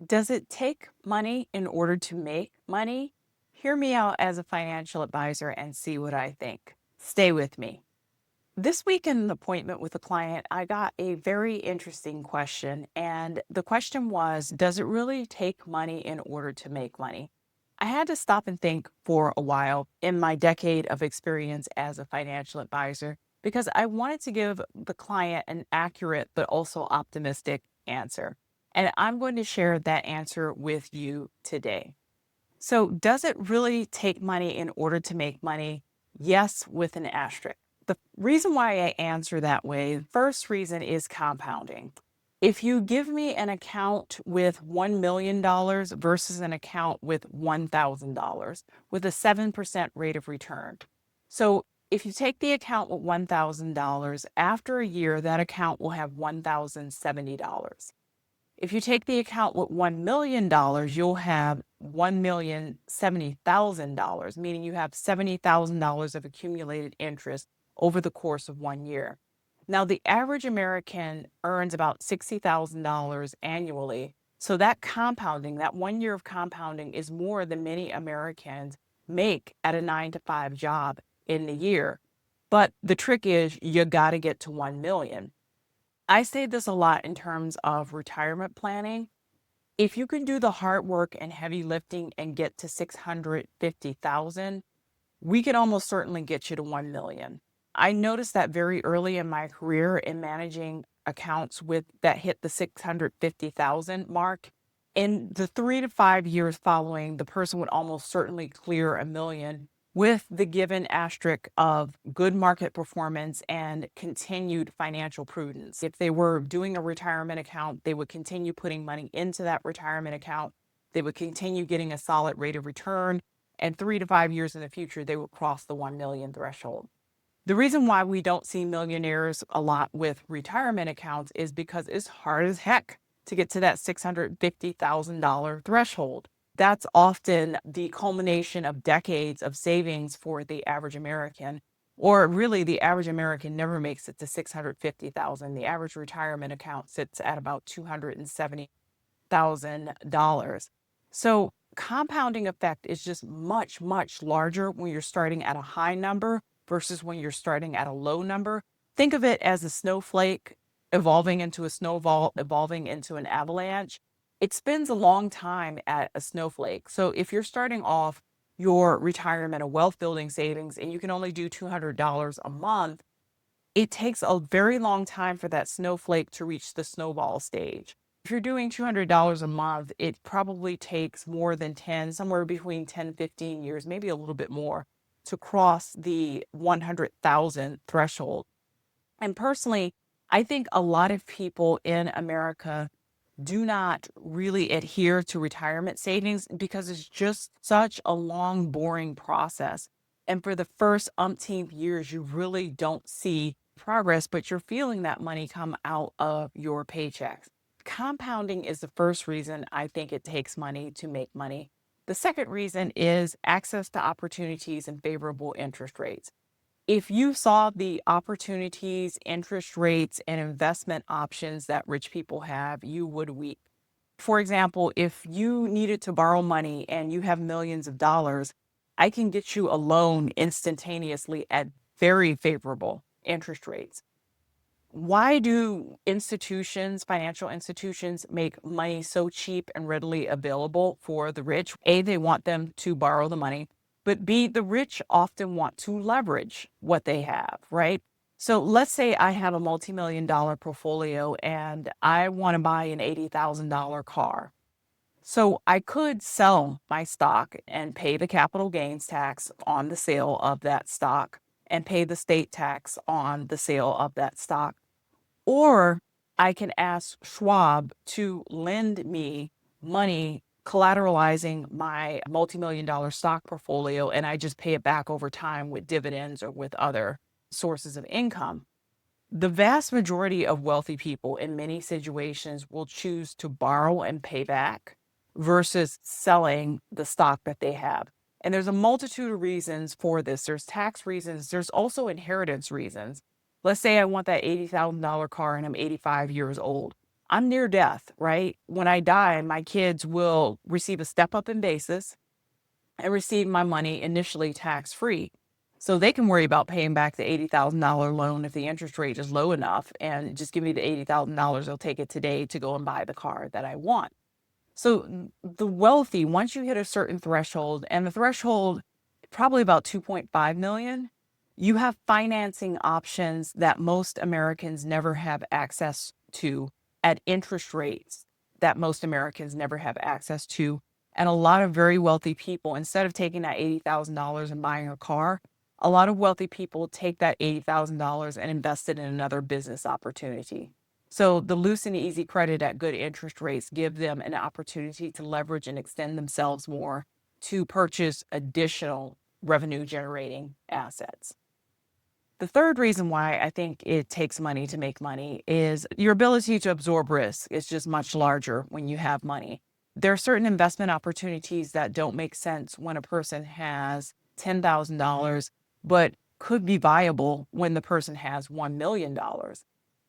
Does it take money in order to make money? Hear me out as a financial advisor and see what I think. Stay with me. This week in an appointment with a client, I got a very interesting question. And the question was, does it really take money in order to make money? I had to stop and think for a while in my decade of experience as a financial advisor because I wanted to give the client an accurate but also optimistic answer. And I'm going to share that answer with you today. So, does it really take money in order to make money? Yes, with an asterisk. The reason why I answer that way, the first reason is compounding. If you give me an account with $1 million versus an account with $1,000 with a 7% rate of return. So, if you take the account with $1,000, after a year, that account will have $1,070. If you take the account with $1 million, you'll have $1,070,000, meaning you have $70,000 of accumulated interest over the course of 1 year. Now, the average American earns about $60,000 annually. So that compounding, that 1 year of compounding is more than many Americans make at a 9 to 5 job in the year. But the trick is you got to get to 1 million. I say this a lot in terms of retirement planning. If you can do the hard work and heavy lifting and get to 650,000, we can almost certainly get you to 1 million. I noticed that very early in my career in managing accounts with that hit the 650,000 mark. In the 3 to 5 years following, the person would almost certainly clear a million with the given asterisk of good market performance and continued financial prudence. If they were doing a retirement account, they would continue putting money into that retirement account. They would continue getting a solid rate of return. And 3 to 5 years in the future, they would cross the 1 million threshold. The reason why we don't see millionaires a lot with retirement accounts is because it's hard as heck to get to that $650,000 threshold. That's often the culmination of decades of savings for the average American, or really the average American never makes it to 650,000. The average retirement account sits at about $270,000. So compounding effect is just much, much larger when you're starting at a high number versus when you're starting at a low number. Think of it as a snowflake evolving into a snowball, evolving into an avalanche. It spends a long time at a snowflake. So if you're starting off your retirement or wealth building savings and you can only do $200 a month, it takes a very long time for that snowflake to reach the snowball stage. If you're doing $200 a month, it probably takes more than 10, somewhere between 10 and 15 years, maybe a little bit more, to cross the 100,000 threshold. And personally, I think a lot of people in America do not really adhere to retirement savings because it's just such a long, boring process. And for the first umpteenth years, you really don't see progress, but you're feeling that money come out of your paychecks. Compounding is the first reason I think it takes money to make money. The second reason is access to opportunities and favorable interest rates. If you saw the opportunities, interest rates, and investment options that rich people have, you would weep. For example, if you needed to borrow money and you have millions of dollars, I can get you a loan instantaneously at very favorable interest rates. Why do institutions, financial institutions, make money so cheap and readily available for the rich? A, they want them to borrow the money, but B, the rich often want to leverage what they have, right? So let's say I have a multi-million dollar portfolio and I want to buy an $80,000 car. So I could sell my stock and pay the capital gains tax on the sale of that stock and pay the state tax on the sale of that stock. Or I can ask Schwab to lend me money collateralizing my multi-million dollar stock portfolio, and I just pay it back over time with dividends or with other sources of income. The vast majority of wealthy people in many situations will choose to borrow and pay back versus selling the stock that they have. And there's a multitude of reasons for this. There's tax reasons, there's also inheritance reasons. Let's say I want that $80,000 car and I'm 85 years old. I'm near death, right? When I die, my kids will receive a step up in basis and receive my money initially tax free. So they can worry about paying back the $80,000 loan if the interest rate is low enough and just give me the $80,000. I'll take it today to go and buy the car that I want. So the wealthy, once you hit a certain threshold, and the threshold probably about 2.5 million, you have financing options that most Americans never have access to at interest rates that most Americans never have access to. And a lot of very wealthy people, instead of taking that $80,000 and buying a car, a lot of wealthy people take that $80,000 and invest it in another business opportunity. So the loose and easy credit at good interest rates give them an opportunity to leverage and extend themselves more to purchase additional revenue generating assets. The third reason why I think it takes money to make money is your ability to absorb risk is just much larger when you have money. There are certain investment opportunities that don't make sense when a person has $10,000, but could be viable when the person has $1 million.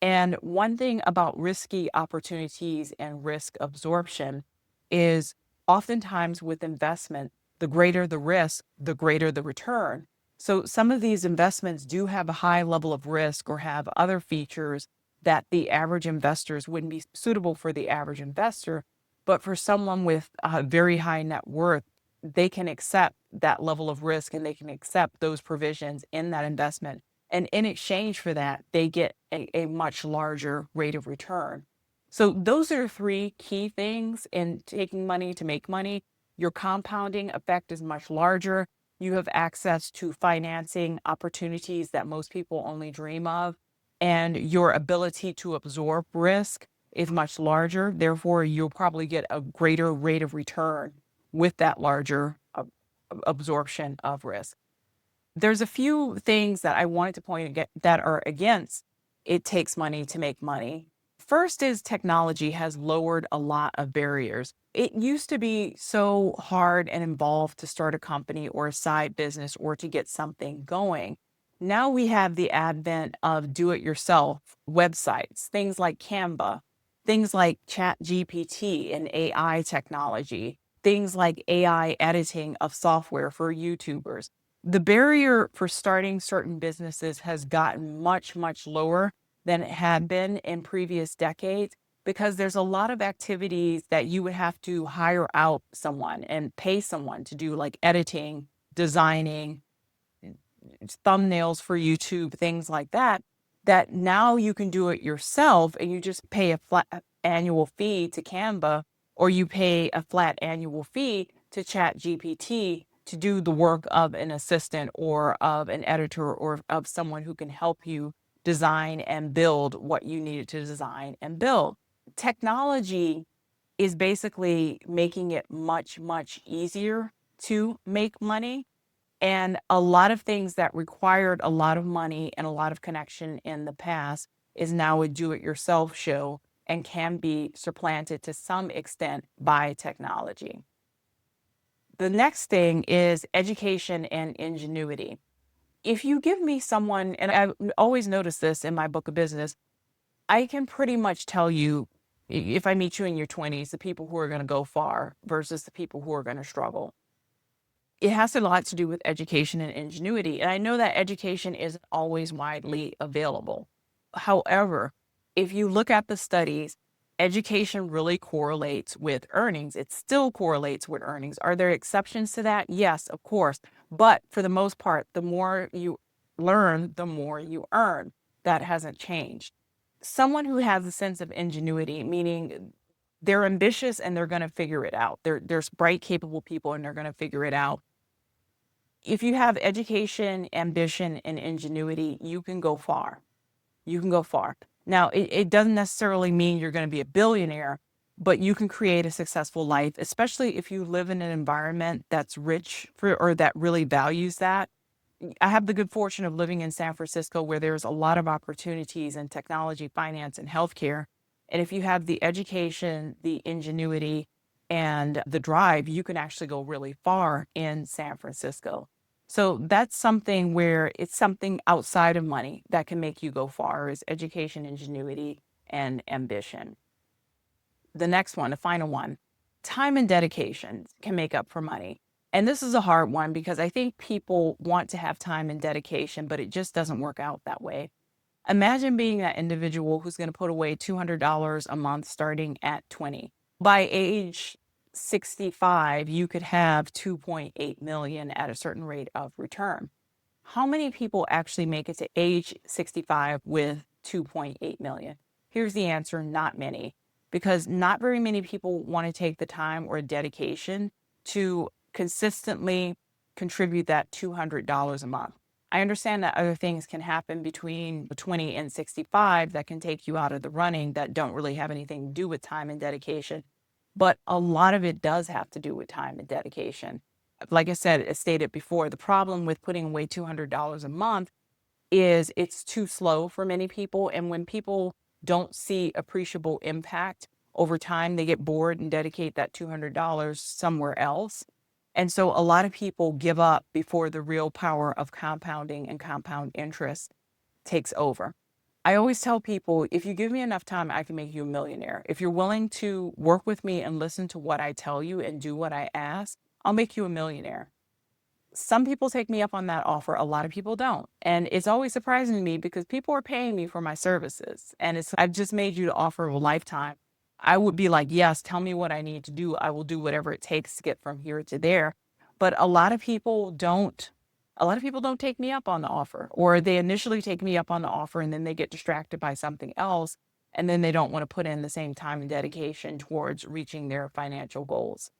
And one thing about risky opportunities and risk absorption is oftentimes with investment, the greater the risk, the greater the return. So some of these investments do have a high level of risk or have other features that the average investors wouldn't be suitable for the average investor. But for someone with a very high net worth, they can accept that level of risk and they can accept those provisions in that investment. And in exchange for that, they get a much larger rate of return. So those are three key things in taking money to make money. Your compounding effect is much larger. You have access to financing opportunities that most people only dream of. And your ability to absorb risk is much larger. Therefore, you'll probably get a greater rate of return with that larger absorption of risk. There's a few things that I wanted to point out that are against it takes money to make money. First is technology has lowered a lot of barriers. It used to be so hard and involved to start a company or a side business or to get something going. Now we have the advent of do-it-yourself websites, things like Canva, things like ChatGPT and AI technology, things like AI editing of software for YouTubers. The barrier for starting certain businesses has gotten much, much lower than it had been in previous decades because there's a lot of activities that you would have to hire out someone and pay someone to do, like editing, designing, thumbnails for YouTube, things like that, that now you can do it yourself and you just pay a flat annual fee to Canva, or you pay a flat annual fee to ChatGPT to do the work of an assistant or of an editor or of someone who can help you design and build what you needed to design and build. Technology is basically making it much, much easier to make money. And a lot of things that required a lot of money and a lot of connection in the past is now a do-it-yourself show and can be supplanted to some extent by technology. The next thing is education and ingenuity. If you give me someone, and I've always noticed this in my book of business, I can pretty much tell you if I meet you in your 20s, the people who are going to go far versus the people who are going to struggle. It has a lot to do with education and ingenuity. And I know that education isn't always widely available. However, if you look at the studies, education really correlates with earnings. It still correlates with earnings. Are there exceptions to that? Yes, of course. But for the most part, the more you learn, the more you earn. That hasn't changed. Someone who has a sense of ingenuity, meaning they're ambitious and they're going to figure it out. There's bright, capable people and they're going to figure it out. If you have education, ambition, and ingenuity, you can go far. You can go far. Now, it doesn't necessarily mean you're going to be a billionaire, but you can create a successful life, especially if you live in an environment that's rich for, or that really values that. I have the good fortune of living in San Francisco where there's a lot of opportunities in technology, finance, and healthcare. And if you have the education, the ingenuity, and the drive, you can actually go really far in San Francisco. So that's something where it's something outside of money that can make you go far is education, ingenuity, and ambition. The next one, the final one, time and dedication can make up for money. And this is a hard one because I think people want to have time and dedication, but it just doesn't work out that way. Imagine being that individual who's going to put away $200 a month starting at 20. By age 65, you could have 2.8 million at a certain rate of return. How many people actually make it to age 65 with 2.8 million? Here's the answer, not many, because not very many people want to take the time or dedication to consistently contribute that $200 a month. I understand that other things can happen between 20 and 65 that can take you out of the running that don't really have anything to do with time and dedication. But a lot of it does have to do with time and dedication. Like I said, as stated before, the problem with putting away $200 a month is it's too slow for many people. And when people don't see appreciable impact over time, they get bored and dedicate that $200 somewhere else. And so a lot of people give up before the real power of compounding and compound interest takes over. I always tell people, if you give me enough time, I can make you a millionaire. If you're willing to work with me and listen to what I tell you and do what I ask, I'll make you a millionaire. Some people take me up on that offer. A lot of people don't. And it's always surprising to me because people are paying me for my services. And I've just made you the offer of a lifetime. I would be like, yes, tell me what I need to do. I will do whatever it takes to get from here to there. But a lot of people don't. A lot of people don't take me up on the offer, or they initially take me up on the offer and then they get distracted by something else. And then they don't want to put in the same time and dedication towards reaching their financial goals.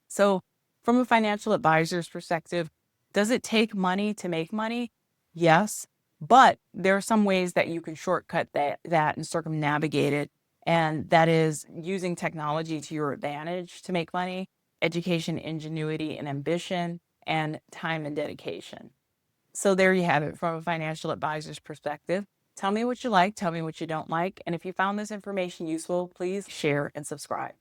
So, from a financial advisor's perspective, does it take money to make money? Yes, but there are some ways that you can shortcut that and circumnavigate it, and that is using technology to your advantage to make money, education, ingenuity, and ambition, and time and dedication. So there you have it from a financial advisor's perspective. Tell me what you like, tell me what you don't like, and if you found this information useful, please share and subscribe.